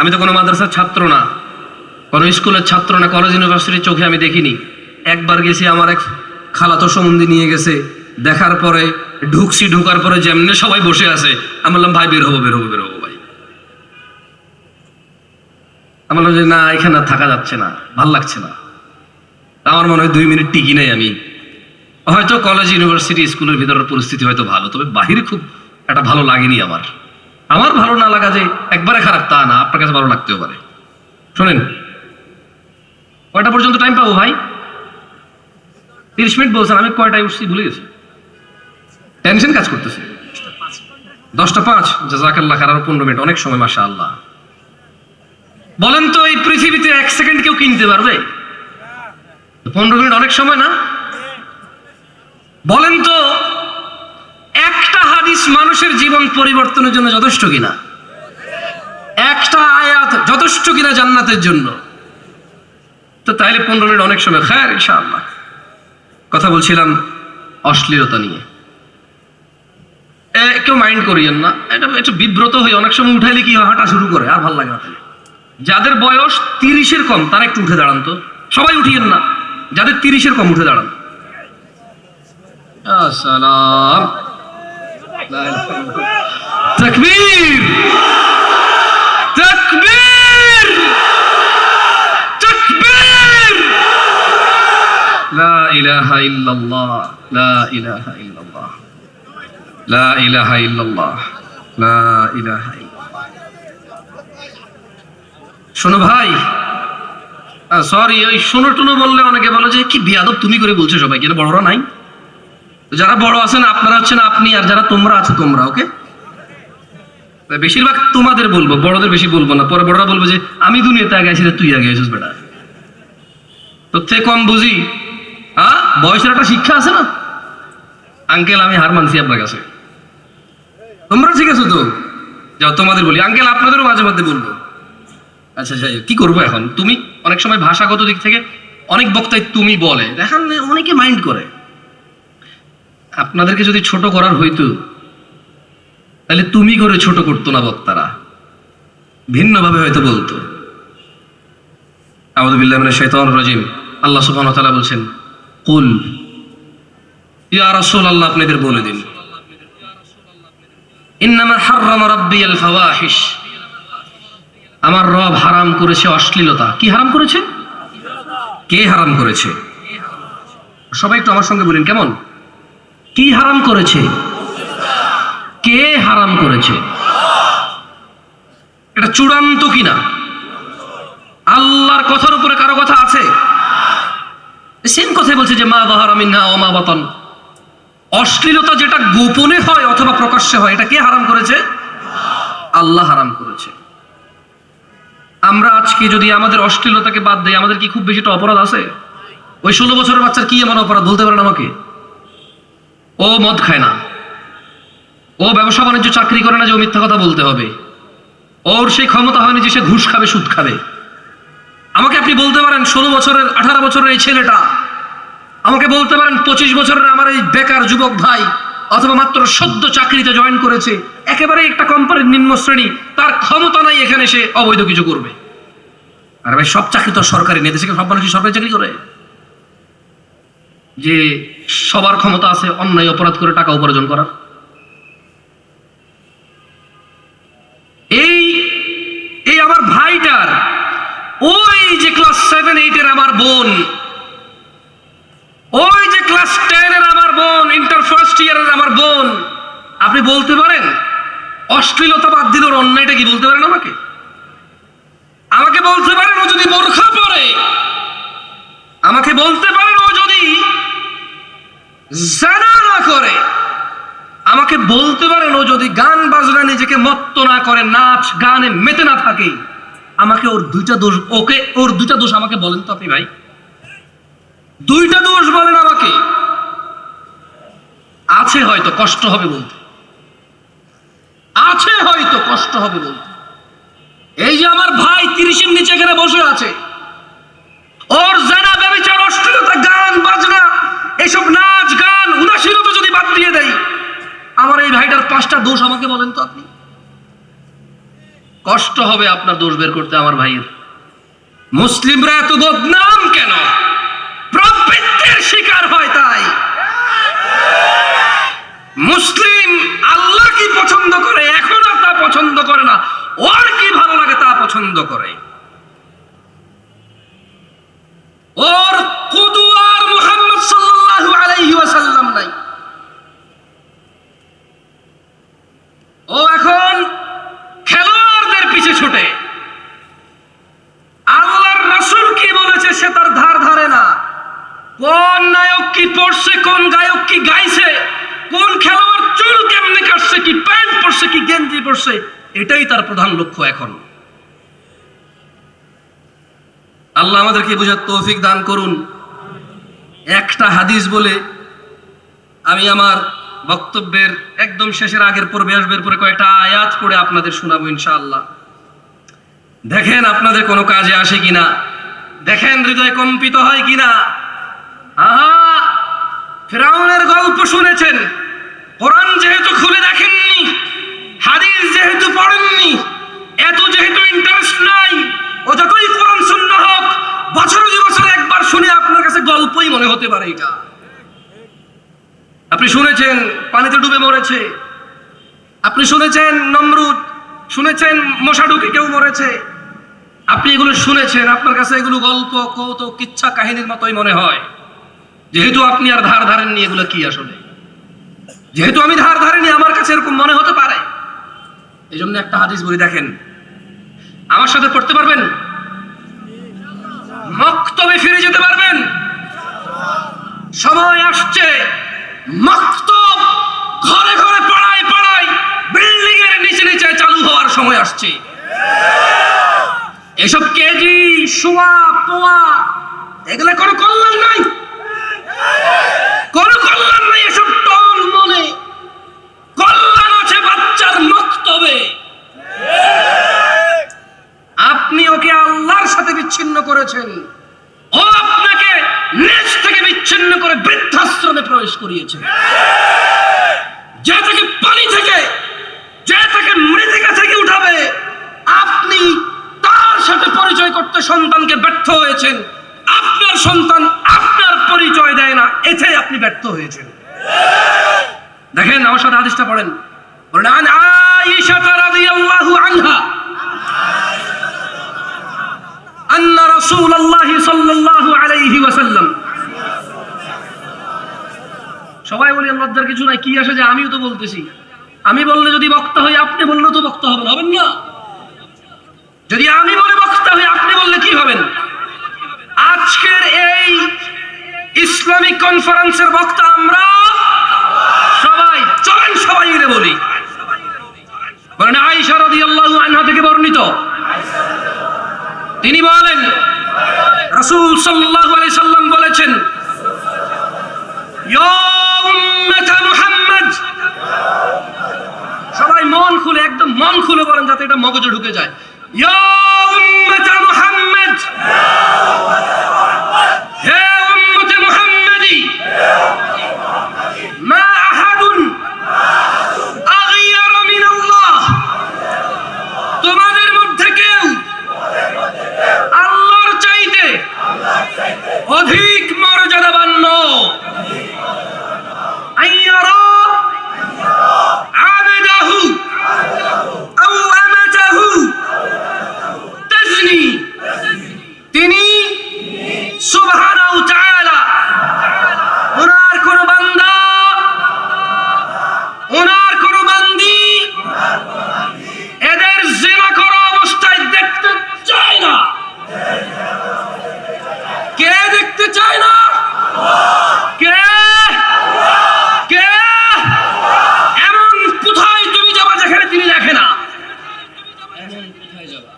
আমি তো কোনো মাদ্রাসার ছাত্র না, কোনো স্কুলের ছাত্র না, কলেজ ইউনিভার্সিটির চোখে আমি দেখিনি। একবার গেছি, আমার এক খালাতো সম্বন্ধী নিয়ে গেছে, দেখার পরে ঢুকছি, ঢোকার পরে যেমনি সবাই বসে আছে, আমি বললাম ভাই বের হবো ভাই। আমি বললাম যে না, এখানে আর থাকা যাচ্ছে না, ভাল লাগছে না। আমার মনে হয় 2 মিনিট টিকি নাই আমি। হয়তো কলেজ ইউনিভার্সিটি স্কুলের ভিতরের পরিস্থিতি হয়তো ভালো, তবে বাহিরে খুব একটা ভালো লাগেনি আমার। আমার ভালো না লাগা যে একবারে খারাপ তা না, আপনার কাছে ভালো লাগতেও পারে। শোনেন, কয়টা পর্যন্ত টাইম পাবো ভাই? 30 মিনিট বলছেন, আমি কয়টায় উঠছি ভুলে গেছি, টেনশন কাজ করতেছে। 10টা 5, জাযাকাল্লাহ খাইর, আরো 15 মিনিট, অনেক সময় মাশাআল্লাহ। বলেন তো এই পৃথিবীতে 1 সেকেন্ড কেউ কিনতে পারবে? 15 মিনিট অনেক সময় না? বলেন তো একটা হাদিস মানুষের জীবন পরিবর্তনের জন্য যথেষ্ট কিনা? একটা আয়াত যথেষ্ট কিনা জান্নাতের জন্য? তো তাইলে 15 মিনিট অনেক সময়। খায়র ইনশাআল্লাহ। কথা বলছিলাম অশ্লীলতা নিয়ে। কেউ মাইন্ড করিয়েন না, এটা একটু বিব্রত হয়ে অনেক সময় উঠাইলে কি হাঁটা শুরু করে, আর ভালো লাগে না। যাদের বয়স 30-এর কম তারা একটু উঠে দাঁড়ান তো, সবাই উঠিয়েন না, যাদের 30-এর কম উঠে দাঁড়ান। আসসালাম, তাকবীর তাকবীর তাকবীর, লা ইলাহা ইল্লাল্লাহ, লা ইলাহা ইল্লাল্লাহ, লা ইলাহা ইল্লাল্লাহ, লা ইলাহা ইল্লাল্লাহ। শোনো ভাই, সরি, ওই শোনো টুনো বললে অনেকে বলে যে কি বিয়াদব তুমি করে বলছো সবাইকে, বড়রা নাই? যারা বড় আছেন আপনারা হচ্ছেন আপনি, আর যারা তোমরা আছো তোমরা। ওকে, বেশিরভাগ তোমাদের বলবো, বড়দের বেশি বলবো না। পরে বড়রা বলবো যে আমি দুনিয়াতে আগে আছি, তুই আগে আছিস বেটা, তোর থেকে কম বুঝি। বয়সের একটা শিক্ষা আছে না? আঙ্কেল আমি হার মানছি আপনার কাছে, তোমরা ঠিক আছো তো? যাও তোমাদের বলি, আঙ্কেল আপনাদেরও মাঝে মধ্যে বলবো। আচ্ছা যাই, কি করবো এখন? তুমি অনেক সময় ভাষাগত দিক থেকে অনেক বক্তাই তুমি বলে, দেখেন অনেকে মাইন্ড করে। আপনাদেরকে যদি ছোট করার হইতো তাহলে তুমি করে ছোট করতো না, বক্তারা ভিন্নভাবে হয়তো বলতো। আউযু বিল্লাহি মিনাশ শাইতানির রাজিম। আল্লাহ সুবহানাহু ওয়া তাআলা বলছেন, কুল ইয়া রাসূলুল্লাহ, আপনাদের বলে দিন, ইন্নামা হাররামা রাব্বিয়াল ফাওয়াহিশ, আমার রব হারাম করেছে অশ্লীলতা। কি হারাম করেছে? কে হারাম করেছে? সবাই একটু আমার সঙ্গে বলেন, কেমন? কি হারাম করেছে? কে হারাম করেছে? এটা চূড়ান্ত কিনা? আল্লাহর কথার উপরে কারো কথা আছে? সেম কথাই বলছে যে মা যাহারা মিনহা ওয়া মা বাতান, অশ্লীলতা যেটা গোপনে হয় অথবা প্রকাশ্যে হয়, এটা কে হারাম করেছে? আল্লাহ হারাম করেছে। আমরা আজকে যদি আমাদের অশ্লীলতাকে বাদ দেই, আমাদের কি খুব বেশি একটা অপরাধ আছে? ওই 16 বছরের বাচ্চার কি এমন অপরাধ বলতে পারেন আমাকে? ও মদ খায় না, ও ব্যবসা বাণিজ্য চাকরি করে না যে ও মিথ্যা কথা বলতে হবে, ওর সেই ক্ষমতা হয়নি যে সে ঘুষ খাবে, সুদ খাবে। আমাকে আপনি বলতে পারেন 16 বছরের 18 বছরের এই ছেলেটা, আমাকে বলতে পারেন 25 বছরের আমার এই বেকার যুবক ভাই, অথবা মাত্র সদ্য চাকরিতে জয়েন করেছে, একেবারে একটা কোম্পানির নিম্ন শ্রেণী, তার ক্ষমতা নাই এখানে সে অবৈধ কিছু করবে। আর ভাই সব চাকরি তো সরকারি নেই, দেশে সব মানুষ সরকারি চাকরি করে? যে সবার ক্ষমতা আছে অন্যায় অপরাধ করে টাকা উপার্জন করার? এই এই আমার ভাইটার, ওই যে ক্লাস 7-8 আমার বোন, ওই যে ক্লাস 10 আমার বোন, ইন্টার ফার্স্ট ইয়ারের আমার বোন, আপনি বলতে পারেন অশ্লীলতা বাদ দিল, ওর অন্যায়টা কি বলতে পারেন আমাকে? আমাকে বলতে পারেন ও যদি বোরখা পরে, আমাকে বলতে পারেন ও যদি জিনা না করে, আমাকে বলতে পারেন ও যদি গান বাজনা নিজেকে মত্ত না করে, নাচ গানে মেতে না থাকে, আমাকে ওর 2টা দোষ, ওকে ওর 2টা দোষ আমাকে বলেন তো আপনি ভাই, 2টা দোষ বলেন আমাকে। আছে হয়তো, কষ্ট হবে বলতে, আছে হয়তো কষ্ট হবে বলতে। এই যে আমার ভাই 30-এর নিচে এখানে বসে আছে, ওর জানা ব্যভিচার, অশ্লীলতা, গান বাজনা, এসব নাচ গান উদাসীনতা যদি বাদ দিয়ে দেয়, আমার এই ভাইটার 5টা দোষ আমাকে বলেন তো আপনি। কষ্ট হবে আপনার দোষ বের করতে আমার ভাইয়ের। মুসলিমরা এত বদনাম কেন? প্রবৃত্তির শিকার হয় তাই। মুসলিম আল্লাহ কি পছন্দ করে এখন আর তা পছন্দ করে না, ওর কি ভালো লাগে তা পছন্দ করে। ওর কুদওয়ার মুহাম্মদ সাল্লাল্লাহু আলাইহি ওয়াসাল্লাম নাই। ও এখন খেলোয়াড়দের পিছে ছুটে। আল্লাহর রাসূল কি বলেছে সে তার ধার ধারে না। কোন নায়ক কি পড়ছে, কোন গায়ক কি গাইছে, কোন খেলোয়াড় চুল কেমনে কাটছে, কি প্যান্ট পরছে, কি গেঞ্জি পরছে, এটাই তার প্রধান লক্ষ্য এখন। আল্লাহ আমাদেরকে বোঝার তৌফিক দান করুন। একটা হাদিস বলে আমি আমার বক্তব্যের একদম শেষের আগের পর্বে আসবের পরে কয়েকটা আয়াত পড়ে আপনাদের শোনাবো ইনশাআল্লাহ। দেখেন আপনাদের কোনো কাজে আসে কিনা, দেখেন হৃদয় কম্পিত হয় কিনা। ফিরআউনের গল্প শুনেছেন, কোরআন যেহেতু খুলে দেখেননি, হাদিস যেহেতু পড়েননি, এত যেহেতু ইন্টারেস্ট নাই, ও যতই কোরআন সুন্নাহ হোক বছর দুই বছর একবার শুনে আপনার কাছে গল্পই মনে হতে পারে। এটা আপনি শুনেছেন পানিতে ডুবে মরেছে, আপনি শুনেছেন নমরুদ, শুনেছেন মশা ঢুকে কেউ মরেছে, আপনি এগুলো শুনেছেন, আপনার কাছে এগুলো গল্প কৌতুক কিচ্ছা কাহিনীর মতোই মনে হয়। যেহেতু আপনি আর ধার ধারেননি এগুলো কি আসলে, যেহেতু আমি ধার ধারিনি আমার কাছে এরকম মনে হতে পারে। এই জন্য একটা হাদিস বলি, দেখেন আমার সাথে পড়তে পারবেন, মক্তবে ফিরে যেতে পারবেন। সময় আসছে মক্তব ঘরে ঘরে পড়ায় পড়ায় বিল্ডিং এর নিচে নিচে চালু হওয়ার সময় আসছে। এসব কেজি সোয়া পোয়া এগুলা কোনো কল্যাণ নাই, কোনো কল্যাণ নাই। এসব টল মনে কল্যাণ আছে বাচ্চার মক্তবে। আপনি ওকে আল্লাহর সাথে বিচ্ছিন্ন করেছেন, ও আপনাকে নিজ থেকে বিচ্ছিন্ন করে বৃদ্ধাশ্রমে প্রবেশ করিয়েছে। যে তাকে পানি থেকে, যে তাকে মৃত্তিকা থেকে উঠাবে, আপনি তার সাথে পরিচয় করতে সন্তানকে ব্যর্থ হয়েছেন। আপনার সন্তান আপনার পরিচয় দেয় না, এতে আপনি ব্যর্থ হয়েছেন। দেখেন আমার সাথে হাদিসটা পড়েন। বলেন আয়েশা রাদিয়াল্লাহু আনহা আন্না রাসূলুল্লাহ সাল্লাল্লাহু আলাইহি ওয়াসাল্লাম। সবাই বলি লজ্জার কিছু নাই, কি আসে যে আমিও তো বলতেছি। আমি বললে যদি বক্তা হই, আপনি বললেও তো বক্তা হবেন, হবেন না? যদি আমি বলে বক্তা হই, আপনি বললে কি হবেন? আজকের এই ইসলামিক কনফারেন্সের বক্তা আমরা সবাই। চলেন সবাই মিলে বলি। বলেন আয়েশা রাদিয়াল্লাহু আনহা থেকে বর্ণিত, তিনি বলেন রাসূল সাল্লাল্লাহু আলাইহি সাল্লাম বলেছেন, ইয়া উম্মাত মুহাম্মদ। সবাই মন খুলে, একদম মন খুলে বলেন যাতে এটা মগজে ঢুকে যায়। ইয়া উম্মাত মুহাম্মদ, হে উম্মত মুহাম্মাদি, মা আহাদুন আগিয়ার মিন আল্লাহ। তোমাদের মধ্যে কেউ আল্লাহর চাইতে অধিক মর্যাদাবান নয়। আইয়ারা আবদাহু আও আমাতাহু তাজনি। তিনি সুবহানাহু তাআলা ওনার কোন বান্দা, ওনার কোন বান্দি এদের জিনা করা অবস্থায় দেখতে চায় না। কে দেখতে চায় না? কে কে? এমন কোথায় তুমি যাবা যেখানে তিনি দেখে না? এমন কোথায় যাবা?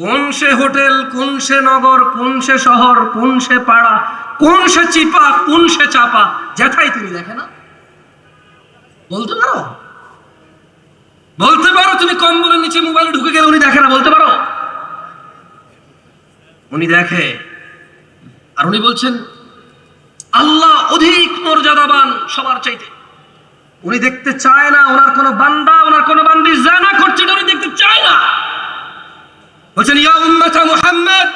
কোন সে হোটেল, কোন সে নগর, কোন সে শহর, কোন সে পাড়া, কোন সে চিপা, কোন সে চাপা, যেথায় তিনি দেখে না? বলতে পারো? বলতে পারো তুমি কম্বলের নিচে মোবাইলে ঢুকে গেলে উনি দেখে না? বলতে পারো? উনি দেখে। আর উনি বলছেন আল্লাহ অধিক মর্যাদাবান সবার চাইতে। উনি দেখতে চায় না ওনার কোন বান্দা, ওনার কোন বান্দি জিনা করছে, উনি দেখতে চায় না। বলছেন ইয়া উম্মাতা মুহাম্মদ,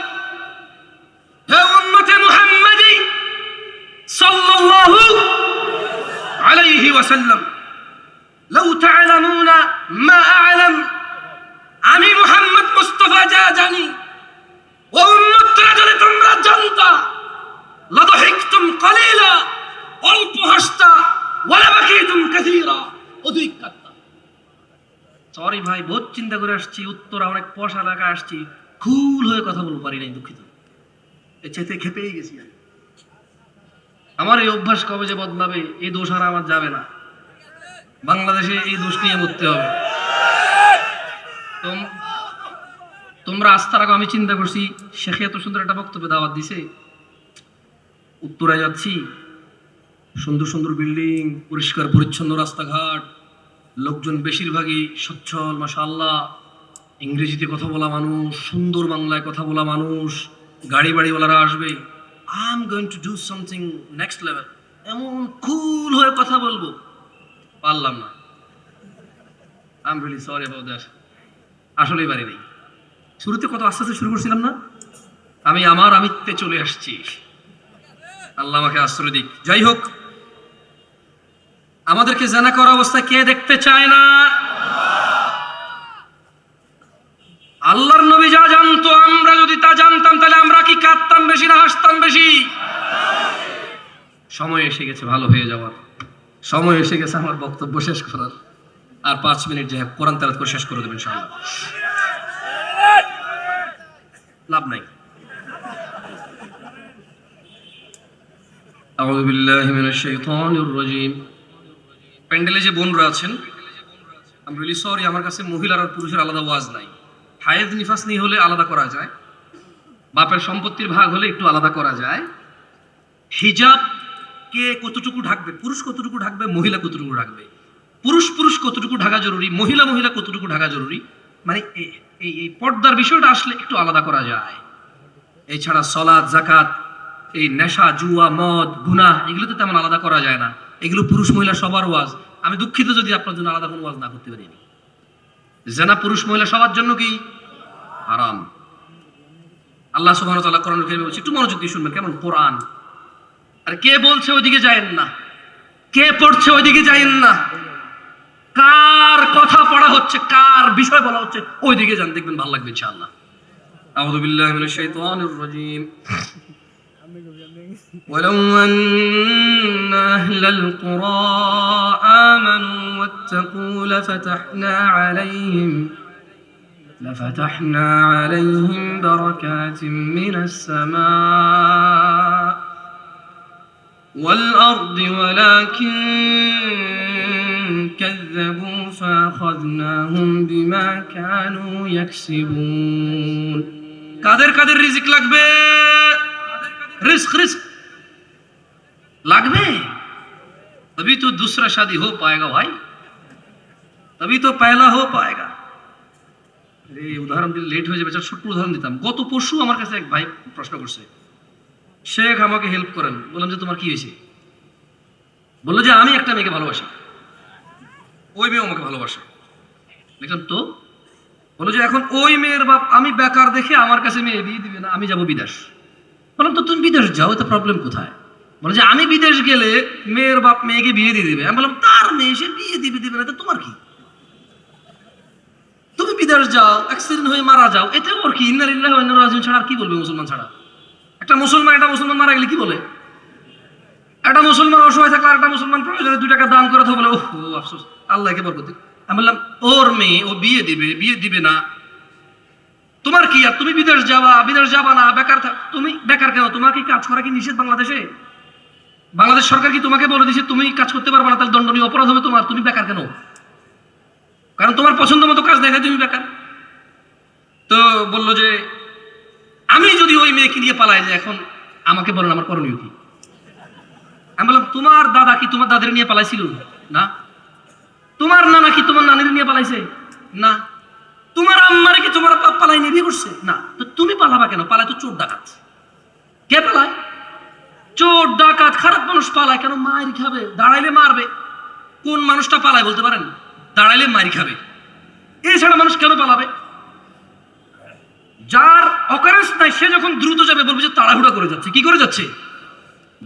হে উম্মতে মুহাম্মাদি সাল্লাল্লাহু আলাইহি ওয়াসাল্লাম, লাউ তা'লামুনা মা আ'লাম, আমি মুহাম্মদ মুস্তাফা যা জানি ও উম্মতরা যদি তোমরা জানতা, লাদহিকতুম কালিলা, অল্প হাসতা, ওয়ালা বাকিতুম কাসীরা, অধিক কাঁদতা। সরি ভাই, বহুত চিন্তা করে আসছি, উত্তরা অনেক পয়সা এলাকায় আসছি, কুল হয়ে কথা বলতে পারি নাই, দুঃখিত। এই চেতে খেপেই গেছি আমি। আমার এই অভ্যাস কবে যে বদলাবে, এই দোষ আর আমার যাবে না। বাংলাদেশে এই দোষ নিয়ে মরতে হবে। তোমরা আস্থা রাখো, আমি চিন্তা করছি, শেখে এত সুন্দর একটা বক্তব্য দাওয়াত দিছে, উত্তরায় যাচ্ছি, সুন্দর সুন্দর বিল্ডিং, পরিষ্কার পরিচ্ছন্ন রাস্তাঘাট, লোকজন বেশিরভাগই সচ্ছল, মাশাআল্লাহ, ইংরেজিতে কথা বলা মানুষ, সুন্দর বাংলায় কথা বলা মানুষ, গাড়ি বাড়িওয়ালারা আসবে। I am going to do something next level, এমন কুল হয়ে কথা বলবো, পারলাম না। I am really sorry about that. আসলেই পারি নাই। শুরুতে কত আস্তে আস্তে শুরু করছিলাম না, আমি আমার আমিত্বে চলে আসছি। আল্লাহ আমাকে আশ্রয় দিক। যাই হোক, আমাদেরকে জানা করা অবস্থায় কে দেখতে চায় না? আল্লাহর নবী যা জানতো, আমরা যদি তা জানতাম, তাহলে আমরা কি কাঁদতাম বেশি না হাসতাম বেশি? সময় এসে গেছে ভালো হয়ে যাওয়ার, সময় এসে গেছে আমার বক্তব্য শেষ করার। আর 5 মিনিট যে কোরআন তেলাওয়াত করে শেষ করে দেবেন ইনশাআল্লাহ, লাভ নাই। আউযু বিল্লাহি মিনাশ শাইতানির রাজীম। প্যান্ডেলে যে বোনরা আছেন, আমি রিয়েলি সরি, আমার কাছে মহিলার আর পুরুষের আলাদা ওয়াজ নাই। হায়েজ নিফাস নিয়ে হলে আলাদা করা যায়, বাপের সম্পত্তির ভাগ হলে একটু আলাদা করা যায়। হিজাব কে কতটুকু ঢাকবে, পুরুষ কতটুকু ঢাকবে, মহিলা কতটুকু ঢাকবে, পুরুষ কতটুকু ঢাকা জরুরি, মহিলা কতটুকু ঢাকা জরুরি, মানে এই পর্দার বিষয়টা আসলে একটু আলাদা করা যায়। এছাড়া সালাত, যাকাত, এই নেশা, জুয়া, মদ, গুনাহ, এগুলো তো তেমন আলাদা করা যায় না। এগুলো পুরুষ মহিলা সবার ওয়াজ। আমি দুঃখিত যদি আপনার জন্য আলাদা কোনো ওয়াজ না করতে পারিনি। জিনা পুরুষ মহিলা সবার জন্য কি হারাম। আল্লাহ সুবহানাহু ওয়া তাআলা কোরআনুল কারীমে বলছে, একটু মনোযোগ দিয়ে শুনবেন, কেমন কোরআন। আর কে বলছে ওইদিকে যায়েন না, কে পড়ছে ওইদিকে যায়েন না, কার কথা পড়া হচ্ছে, কার বিষয় বলা হচ্ছে, ওইদিকে যান, দেখবেন ভালো লাগবে ইনশাআল্লাহ। আউযু বিল্লাহি মিনাশ শাইতানির রাজীম। ولو أن أهل القرى آمنوا واتقوا لفتحنا عليهم بركات من السماء والأرض ولكن كذبوا فأخذناهم بما كانوا يكسبون। কাদের কাদের রিজিক লাগবে? रिस्क লাগবে, तभी तो दूसरा शादी हो पाएगा भाई, तभी तो पहला हो पाएगा। এই উদাহরণ দিলে লেট হয়ে যাবে, ছোট্ট উদাহরণ দিতাম। গত পরশু আমার কাছে এক ভাই প্রশ্ন করছে, শেখ আমাকে হেল্প করেন। বললাম যে তোমার কি হয়েছে? বললো যে আমি একটা মেয়েকে ভালোবাসি, ওই মেয়ে আমাকে ভালোবাসে। দেখলাম তো। বললো যে এখন ওই মেয়ের বাপ আমি বেকার দেখে আমার কাছে মেয়ে বিয়ে দিবে না, আমি যাব বিদেশ। বললাম তো তুমি বিদেশ যাও, এতে প্রবলেম কোথায়? বলে যে আমি বিদেশ গেলে মেয়ের বাপ মেয়েকে বিয়ে দিয়ে দিবে। আমি বললাম তার মেয়ে, সে বিয়ে দিবে না, তো তোমার কি? তুমি বিদেশ যাও, অ্যাক্সিডেন্ট হয়ে মারা যাও, এতে ওর কি? ইন্না লিল্লাহি ওয়া ইন্না ইলাইহি রাজিউন ছাড়া আর কি বলবে মুসলমান ছাড়া? একটা মুসলমান মারা গেলে কি বলে? একটা মুসলমান অসহায় থাকলে একটা মুসলমান প্রয়োজনে 2 টাকা দান করে তো বলে ওহ আফসোস, আল্লাহকে বরকত দিক। আমি বললাম ওর মেয়ে, ও বিয়ে দিবে না, তোমার কি? আর তুমি বিদেশ যাবা না, বেকার তুমি বেকার কেন? তোমার কি কাজ করা কি নিষেধ বাংলাদেশে? বাংলাদেশ সরকার কি তোমাকে বলে দিয়েছে তুমি কাজ করতে পারবে না, তাহলে দণ্ডনীয় অপরাধ হবে তোমার? তুমি বেকার কেন? কারণ তোমার পছন্দ মতো কাজ দেখায় তুমি বেকার। তো বললো যে আমি যদি ওই মেয়েকে নিয়ে পালাই যে এখন আমাকে বলেন আমার করণীয় কি? আমি বললাম তোমার দাদা কি তোমার দাদের নিয়ে পালাইছিল না? তোমার নানা কি তোমার নানির নিয়ে পালাইছে না? তোমার আম্মারে কি তোমার বাপ পালাই নিয়ে বিয়ে করছে না? তো তুমি পালাবা কেন? পালায় তো চোর ডাকাত। কে পালায়? চোর ডাকাত, খারাপ মানুষ পালায় কেন? মায়ের খাবে, দাঁড়াইলে মারবে। কোন মানুষটা পালায় বলতে পারেন? দাঁড়াইলে মারি খাবে। এছাড়া মানুষ কেন পালাবে? অকারেন্স নাই, সে যখন দ্রুত যাবে বলবে যে তাড়াহুড়া করে যাচ্ছে। কি করে যাচ্ছে?